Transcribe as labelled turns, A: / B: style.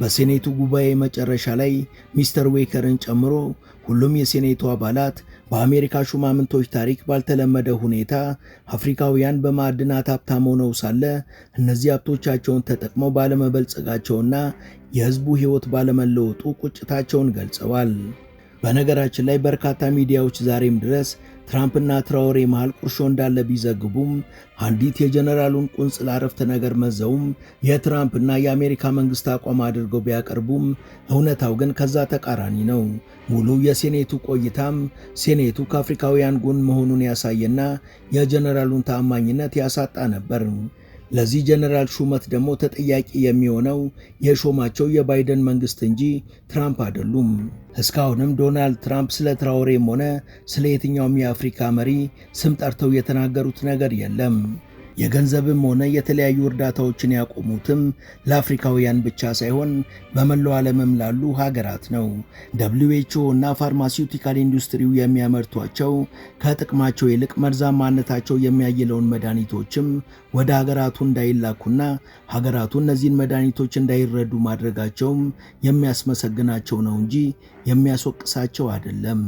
A: በሴኔቱ ጉባኤ መጨረሻ ላይ ሚስተር ዌከርን ጨምሮ ሁሉም የሴኔቱ አባላት በአሜሪካ ሹማምንቶች ታሪክ ባልተለመደ ሁኔታ አፍሪካውያን በማዕድናት ሀብታም ሆነው ሳለ እነዚህ ሀብቶቻቸውን ተጠቅመው ባለመበልጸጋቸውና የሕዝቡ ሕይወት ባለመለወጡ ቁጭታቸውን ገልጸዋል። በነገራችን ላይ በርካታ ሚዲያዎች ዛሬም ድረስ ትራምፕና ትራኦሬ መሃል ቁርሾ እንዳለ ቢዘግቡም አንዲት የጀነራሉን ቁንጽል አረፍተ ነገር መዘውም የትራምፕና የአሜሪካ መንግስት አቋም አድርገው ቢያቀርቡም እውነታው ግን ከዛ ተቃራኒ ነው። ሙሉ የሴኔቱ ቆይታም ሴኔቱ ከአፍሪካውያን ጎን መሆኑን ያሳየና የጀነራሉን ተአማኝነት ያሳጣ ነበር። ለዚህ ጀነራል ሹመት ደግሞ ተጠያቂ የሚሆነው የሾማቸው የባይደን መንግስት እንጂ ትራምፕ አይደሉም። እስካሁንም ዶናልድ ትራምፕ ስለ ትራኦሬም ሆነ ስለ የትኛውም የአፍሪካ መሪ ስም ጠርተው የተናገሩት ነገር የለም። የገንዘብም ሆነ የተለያዩ እርዳታዎችን ያቆሙትም ለአፍሪካውያን ብቻ ሳይሆን በመላው ዓለምም ላሉ ሀገራት ነው። WHO እና ፋርማሲውቲካል ኢንዱስትሪው የሚያመርቷቸው ከጥቅማቸው ይልቅ መርዛማነታቸው የሚያየለውን መድኃኒቶችም ወደ ሀገራቱ እንዳይላኩና ሀገራቱ እነዚህን መድኃኒቶች እንዳይረዱ ማድረጋቸውም የሚያስመሰግናቸው ነው እንጂ የሚያስወቅሳቸው አይደለም።